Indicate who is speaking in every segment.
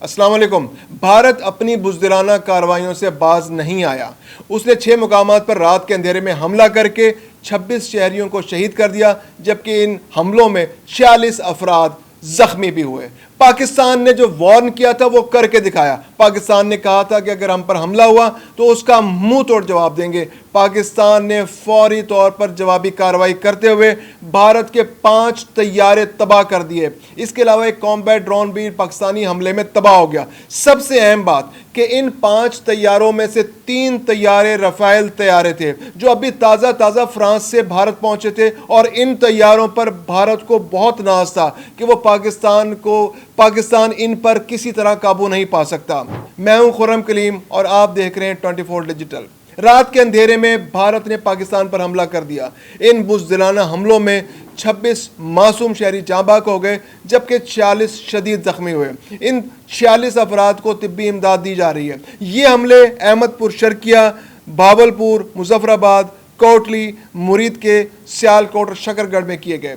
Speaker 1: السلام علیکم۔ بھارت اپنی بزدلانہ کارروائیوں سے باز نہیں آیا۔ اس نے 6 مقامات پر رات کے اندھیرے میں حملہ کر کے 26 شہریوں کو شہید کر دیا، جبکہ ان حملوں میں 46 افراد زخمی بھی ہوئے۔ پاکستان نے جو وارن کیا تھا وہ کر کے دکھایا۔ پاکستان نے کہا تھا کہ اگر ہم پر حملہ ہوا تو اس کا منہ توڑ جواب دیں گے۔ پاکستان نے فوری طور پر جوابی کارروائی کرتے ہوئے بھارت کے 5 طیارے تباہ کر دیے۔ اس کے علاوہ ایک کامبیٹ ڈرون بھی پاکستانی حملے میں تباہ ہو گیا۔ سب سے اہم بات کہ ان 5 طیاروں میں سے 3 طیارے رافیل طیارے تھے جو ابھی تازہ فرانس سے بھارت پہنچے تھے، اور ان طیاروں پر بھارت کو بہت ناز تھا کہ وہ پاکستان ان پر کسی طرح قابو نہیں پا سکتا۔ میں ہوں خرم کلیم اور آپ دیکھ رہے ہیں 24 ڈیجیٹل۔ رات کے اندھیرے میں بھارت نے پاکستان پر حملہ کر دیا۔ ان بزدلانہ حملوں میں 26 معصوم شہری جاں بحق ہو گئے، جبکہ 46 شدید زخمی ہوئے۔ ان 46 افراد کو طبی امداد دی جا رہی ہے۔ یہ حملے احمد پور شرقیہ، بھاولپور، مظفر آباد، کوٹلی، مرید کے، سیالکوٹ اور شکر گڑھ میں کیے گئے۔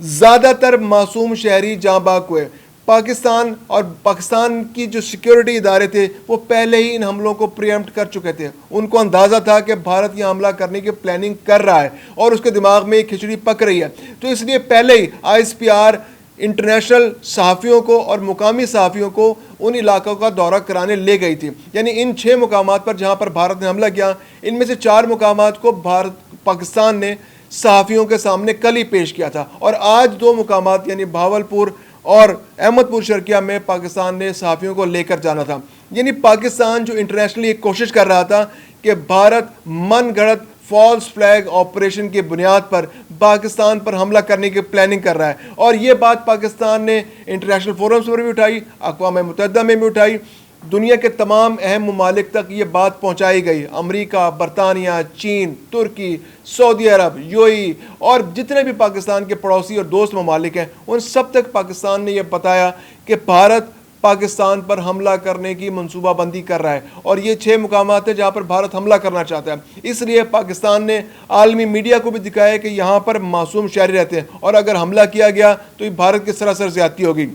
Speaker 1: زیادہ تر معصوم شہری جاں بحق ہوئے۔ پاکستان کی جو سیکیورٹی ادارے تھے وہ پہلے ہی ان حملوں کو پریمپٹ کر چکے تھے۔ ان کو اندازہ تھا کہ بھارت یہ حملہ کرنے کی پلاننگ کر رہا ہے اور اس کے دماغ میں یہ کھچڑی پک رہی ہے، تو اس لیے پہلے ہی ISPR انٹرنیشنل صحافیوں کو اور مقامی صحافیوں کو ان علاقوں کا دورہ کرانے لے گئی تھی۔ یعنی ان 6 مقامات پر جہاں پر بھارت نے حملہ کیا، ان میں سے 4 مقامات کو پاکستان نے صحافیوں کے سامنے کل ہی پیش کیا تھا، اور آج 2 مقامات یعنی بھاولپور اور احمد پور شرقیہ میں پاکستان نے صحافیوں کو لے کر جانا تھا۔ یعنی پاکستان جو انٹرنیشنلی ایک کوشش کر رہا تھا کہ بھارت من گھڑت فالس فلیگ آپریشن کی بنیاد پر پاکستان پر حملہ کرنے کی پلاننگ کر رہا ہے، اور یہ بات پاکستان نے انٹرنیشنل فورمز پر بھی اٹھائی، اقوام متحدہ میں بھی اٹھائی، دنیا کے تمام اہم ممالک تک یہ بات پہنچائی گئی۔ امریکہ، برطانیہ، چین، ترکی، سعودی عرب، UAE اور جتنے بھی پاکستان کے پڑوسی اور دوست ممالک ہیں، ان سب تک پاکستان نے یہ بتایا کہ بھارت پاکستان پر حملہ کرنے کی منصوبہ بندی کر رہا ہے، اور یہ 6 مقامات ہیں جہاں پر بھارت حملہ کرنا چاہتا ہے۔ اس لیے پاکستان نے عالمی میڈیا کو بھی دکھایا کہ یہاں پر معصوم شہری رہتے ہیں، اور اگر حملہ کیا گیا تو یہ بھارت کی سراسر زیادتی ہوگی۔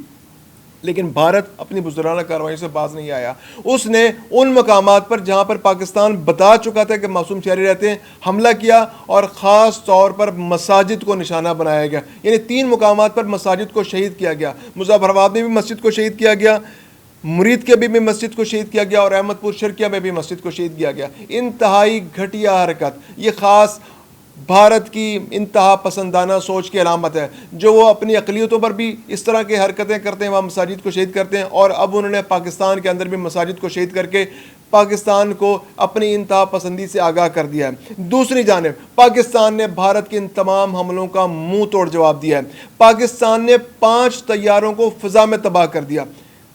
Speaker 1: لیکن بھارت اپنی بزدلانہ کارروائی سے باز نہیں آیا۔ اس نے ان مقامات پر جہاں پر پاکستان بتا چکا تھا کہ معصوم شہری رہتے ہیں حملہ کیا، اور خاص طور پر مساجد کو نشانہ بنایا گیا۔ یعنی 3 مقامات پر مساجد کو شہید کیا گیا۔ مظفر آباد میں بھی مسجد کو شہید کیا گیا، مرید کے بھی مسجد کو شہید کیا گیا، اور احمد پور شرقیہ میں بھی مسجد کو شہید کیا گیا۔ انتہائی گھٹیا حرکت، یہ خاص بھارت کی انتہا پسندانہ سوچ کی علامت ہے، جو وہ اپنی اقلیتوں پر بھی اس طرح کی حرکتیں کرتے ہیں، وہاں مساجد کو شہید کرتے ہیں، اور اب انہوں نے پاکستان کے اندر بھی مساجد کو شہید کر کے پاکستان کو اپنی انتہا پسندی سے آگاہ کر دیا ہے۔ دوسری جانب پاکستان نے بھارت کے ان تمام حملوں کا منہ توڑ جواب دیا ہے۔ پاکستان نے 5 طیاروں کو فضا میں تباہ کر دیا۔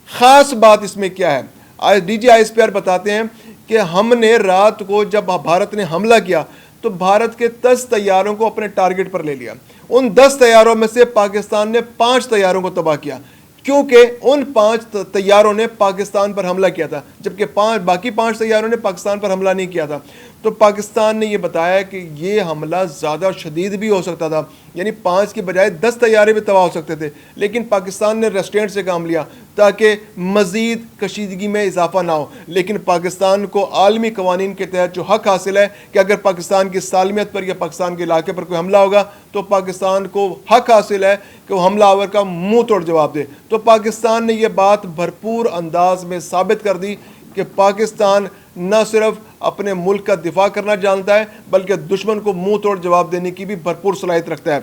Speaker 1: خاص بات اس میں کیا ہے، DG ISPR بتاتے ہیں کہ ہم نے رات کو جب بھارت نے حملہ کیا تو بھارت کے 10 طیاروں کو اپنے ٹارگٹ پر لے لیا۔ ان 10 طیاروں میں سے پاکستان نے 5 طیاروں کو تباہ کیا، کیونکہ ان 5 طیاروں نے پاکستان پر حملہ کیا تھا، جبکہ باقی 5 طیاروں نے پاکستان پر حملہ نہیں کیا تھا۔ تو پاکستان نے یہ بتایا کہ یہ حملہ زیادہ شدید بھی ہو سکتا تھا، یعنی 5 کی بجائے 10 طیارے بھی تباہ ہو سکتے تھے، لیکن پاکستان نے ریسٹرینٹ سے کام لیا تاکہ مزید کشیدگی میں اضافہ نہ ہو۔ لیکن پاکستان کو عالمی قوانین کے تحت جو حق حاصل ہے کہ اگر پاکستان کی سالمیت پر یا پاکستان کے علاقے پر کوئی حملہ ہوگا تو پاکستان کو حق حاصل ہے کہ وہ حملہ آور کا منہ توڑ جواب دے۔ تو پاکستان نے یہ بات بھرپور انداز میں ثابت کر دی کہ پاکستان نہ صرف اپنے ملک کا دفاع کرنا جانتا ہے بلکہ دشمن کو منہ توڑ جواب دینے کی بھی بھرپور صلاحیت رکھتا ہے۔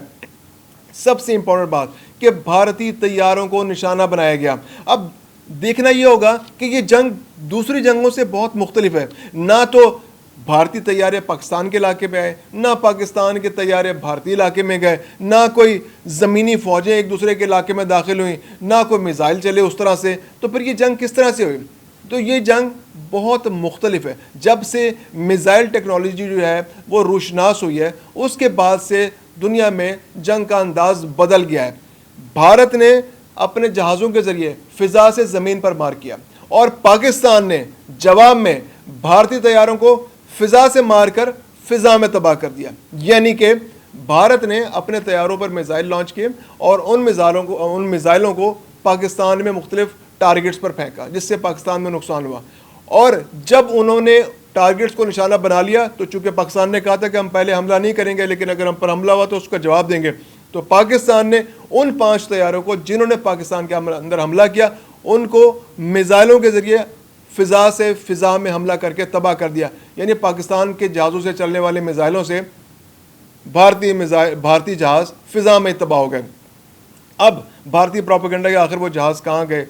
Speaker 1: سب سے امپورٹنٹ بات کہ بھارتی طیاروں کو نشانہ بنایا گیا۔ اب دیکھنا یہ ہوگا کہ یہ جنگ دوسری جنگوں سے بہت مختلف ہے۔ نہ تو بھارتی طیارے پاکستان کے علاقے پہ آئے، نہ پاکستان کے طیارے بھارتی علاقے میں گئے، نہ کوئی زمینی فوجیں ایک دوسرے کے علاقے میں داخل ہوئیں، نہ کوئی میزائل چلے اس طرح سے۔ تو پھر یہ جنگ کس طرح سے ہوئی؟ تو یہ جنگ بہت مختلف ہے۔ جب سے میزائل ٹیکنالوجی جو ہے وہ روشناس ہوئی ہے، اس کے بعد سے دنیا میں جنگ کا انداز بدل گیا ہے۔ بھارت نے اپنے جہازوں کے ذریعے فضا سے زمین پر مار کیا، اور پاکستان نے جواب میں بھارتی طیاروں کو فضا سے مار کر فضا میں تباہ کر دیا۔ یعنی کہ بھارت نے اپنے طیاروں پر میزائل لانچ کیے، اور ان میزائلوں کو پاکستان میں مختلف ٹارگٹس پر پھینکا جس سے پاکستان میں نقصان ہوا. اور جب انہوں نے ٹارگٹس کو نشانہ بنا لیا تو چونکہ پاکستان نے کہا تھا کہ ہم پہلے حملہ نہیں کریں گے لیکن اگر ہم پر حملہ ہوا تو اس کا جواب دیں گے, تو پاکستان نے ان 5 طیاروں کو جنہوں نے پاکستان کے اندر حملہ کیا ان کو میزائلوں کے ذریعے فضا سے فضا میں حملہ کر کے تباہ کر دیا. یعنی پاکستان کے جہازوں سے چلنے والے میزائلوں سے بھارتی جہاز فضا میں تباہ ہو گئے. اب بھارتی پروپیگنڈا کے آخر وہ جہاز کہاں گئے,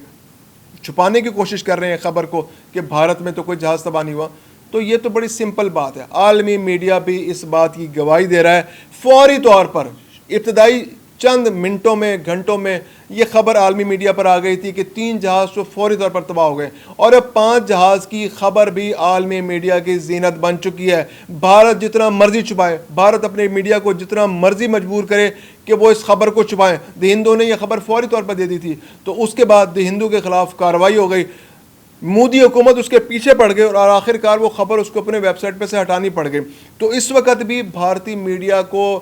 Speaker 1: چھپانے کی کوشش کر رہے ہیں خبر کو کہ بھارت میں تو کوئی جہاز تباہ نہیں ہوا. تو یہ تو بڑی سمپل بات ہے, عالمی میڈیا بھی اس بات کی گواہی دے رہا ہے. فوری طور پر ابتدائی چند منٹوں میں گھنٹوں میں یہ خبر عالمی میڈیا پر آ گئی تھی کہ 3 جہاز تو فوری طور پر تباہ ہو گئے, اور اب 5 جہاز کی خبر بھی عالمی میڈیا کی زینت بن چکی ہے. بھارت جتنا مرضی چھپائے, بھارت اپنے میڈیا کو جتنا مرضی مجبور کرے کہ وہ اس خبر کو چھپائیں. دی ہندو نے یہ خبر فوری طور پر دے دی تھی, تو اس کے بعد دی ہندو کے خلاف کارروائی ہو گئی. مودی حکومت اس کے پیچھے پڑ گئی اور آخر کار وہ خبر اس کو اپنے ویب سائٹ پہ سے ہٹانی پڑ گئی. تو اس وقت بھی بھارتی میڈیا کو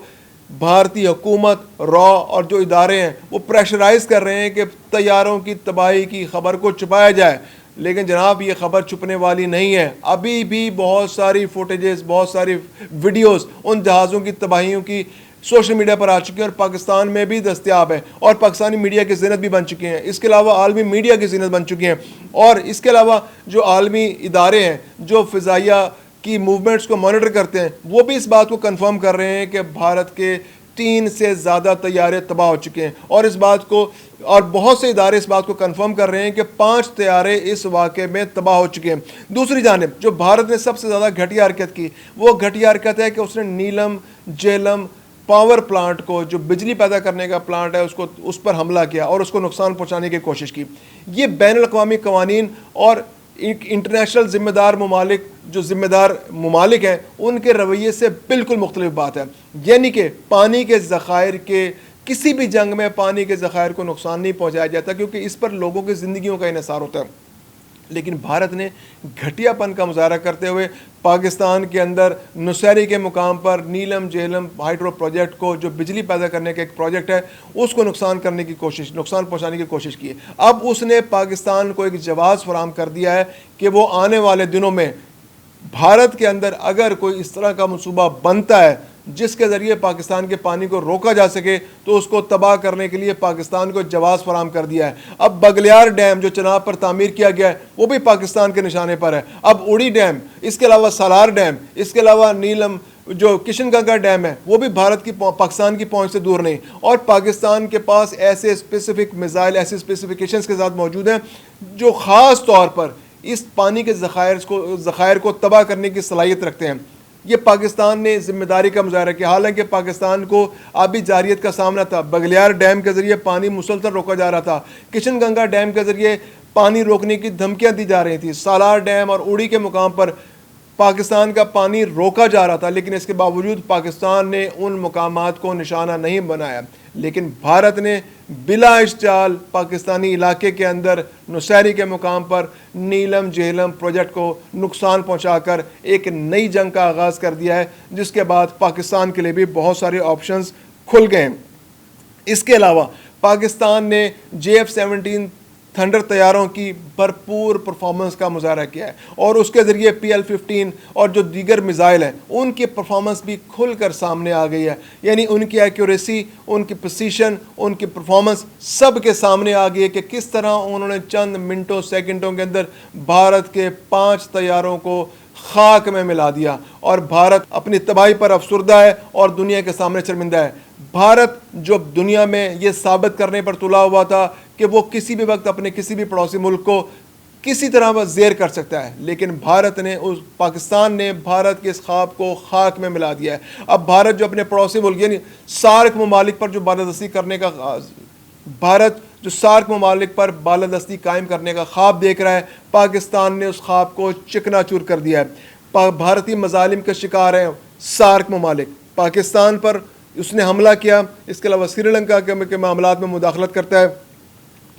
Speaker 1: بھارتی حکومت را اور جو ادارے ہیں وہ پریشرائز کر رہے ہیں کہ طیاروں کی تباہی کی خبر کو چھپایا جائے. لیکن جناب یہ خبر چھپنے والی نہیں ہے. ابھی بھی بہت ساری فوٹیجز, بہت ساری ویڈیوز ان جہازوں کی تباہیوں کی سوشل میڈیا پر آ چکی ہیں اور پاکستان میں بھی دستیاب ہے, اور پاکستانی میڈیا کی زینت بھی بن چکی ہیں. اس کے علاوہ عالمی میڈیا کی زینت بن چکی ہیں, اور اس کے علاوہ جو عالمی ادارے ہیں جو فضائیہ کی موومنٹس کو مانیٹر کرتے ہیں وہ بھی اس بات کو کنفرم کر رہے ہیں کہ بھارت کے 3 سے زیادہ طیارے تباہ ہو چکے ہیں. اور اس بات کو, اور بہت سے ادارے اس بات کو کنفرم کر رہے ہیں کہ 5 طیارے اس واقعے میں تباہ ہو چکے ہیں. دوسری جانب جو بھارت نے سب سے زیادہ گھٹیا حرکت کی وہ گھٹیا حرکت ہے کہ اس نے نیلم جیلم پاور پلانٹ کو, جو بجلی پیدا کرنے کا پلانٹ ہے, اس پر حملہ کیا اور اس کو نقصان پہنچانے کی کوشش کی. یہ بین الاقوامی قوانین اور انٹرنیشنل ذمہ دار ممالک, جو ذمہ دار ممالک ہیں, ان کے رویے سے بالکل مختلف بات ہے. یعنی کہ پانی کے ذخائر کے, کسی بھی جنگ میں پانی کے ذخائر کو نقصان نہیں پہنچایا جاتا کیونکہ اس پر لوگوں کی زندگیوں کا انحصار ہوتا ہے. لیکن بھارت نے گھٹیا پن کا مظاہرہ کرتے ہوئے پاکستان کے اندر نوشہری کے مقام پر نیلم جہلم ہائیڈرو پروجیکٹ کو, جو بجلی پیدا کرنے کا ایک پروجیکٹ ہے, اس کو نقصان پہنچانے کی کوشش کی ہے. اب اس نے پاکستان کو ایک جواز فراہم کر دیا ہے کہ وہ آنے والے دنوں میں بھارت کے اندر اگر کوئی اس طرح کا منصوبہ بنتا ہے جس کے ذریعے پاکستان کے پانی کو روکا جا سکے تو اس کو تباہ کرنے کے لیے پاکستان کو جواز فراہم کر دیا ہے. اب بگلیار ڈیم جو چناب پر تعمیر کیا گیا ہے وہ بھی پاکستان کے نشانے پر ہے. اب اڑی ڈیم, اس کے علاوہ سالار ڈیم, اس کے علاوہ نیلم جو کشن گنگا ڈیم ہے وہ بھی بھارت کی پاکستان کی پہنچ سے دور نہیں. اور پاکستان کے پاس ایسے اسپیسیفک میزائل, ایسے اسپیسیفکیشنز کے ساتھ موجود ہیں جو خاص طور پر اس پانی کے ذخائر کو تباہ کرنے کی صلاحیت رکھتے ہیں. یہ پاکستان نے ذمہ داری کا مظاہرہ کیا, حالانکہ پاکستان کو آبی جاریت کا سامنا تھا. بگلیار ڈیم کے ذریعے پانی مسلسل روکا جا رہا تھا, کشن گنگا ڈیم کے ذریعے پانی روکنے کی دھمکیاں دی جا رہی تھیں, سالار ڈیم اور اڑی کے مقام پر پاکستان کا پانی روکا جا رہا تھا, لیکن اس کے باوجود پاکستان نے ان مقامات کو نشانہ نہیں بنایا. لیکن بھارت نے بلا اشتعال پاکستانی علاقے کے اندر نوشہری کے مقام پر نیلم جہلم پروجیکٹ کو نقصان پہنچا کر ایک نئی جنگ کا آغاز کر دیا ہے, جس کے بعد پاکستان کے لیے بھی بہت سارے آپشنز کھل گئے ہیں. اس کے علاوہ پاکستان نے JF-17 تھنڈر طیاروں کی بھرپور پرفارمنس کا مظاہرہ کیا ہے, اور اس کے ذریعے PL-15 اور جو دیگر میزائل ہیں ان کی پرفارمنس بھی کھل کر سامنے آ گئی ہے. یعنی ان کی ایکوریسی, ان کی پریسیشن, ان کی پرفارمنس سب کے سامنے آ گئی ہے کہ کس طرح انہوں نے چند منٹوں سیکنڈوں کے اندر بھارت کے 5 طیاروں کو خاک میں ملا دیا. اور بھارت اپنی تباہی پر افسردہ ہے اور دنیا کے سامنے شرمندہ ہے. بھارت جو دنیا میں یہ ثابت کرنے پر تلا ہوا تھا کہ وہ کسی بھی وقت اپنے کسی بھی پڑوسی ملک کو کسی طرح وہ زیر کر سکتا ہے, لیکن پاکستان نے بھارت کے اس خواب کو خاک میں ملا دیا ہے. اب بھارت جو اپنے پڑوسی ملک یعنی سارک ممالک پر جو بالادستی کرنے کا ممالک پر بالادستی قائم کرنے کا خواب دیکھ رہا ہے, پاکستان نے اس خواب کو چکنا چور کر دیا ہے. بھارتی مظالم کے شکار ہیں سارک ممالک. پاکستان پر اس نے حملہ کیا, اس کے علاوہ سری لنکا کے معاملات میں مداخلت کرتا ہے,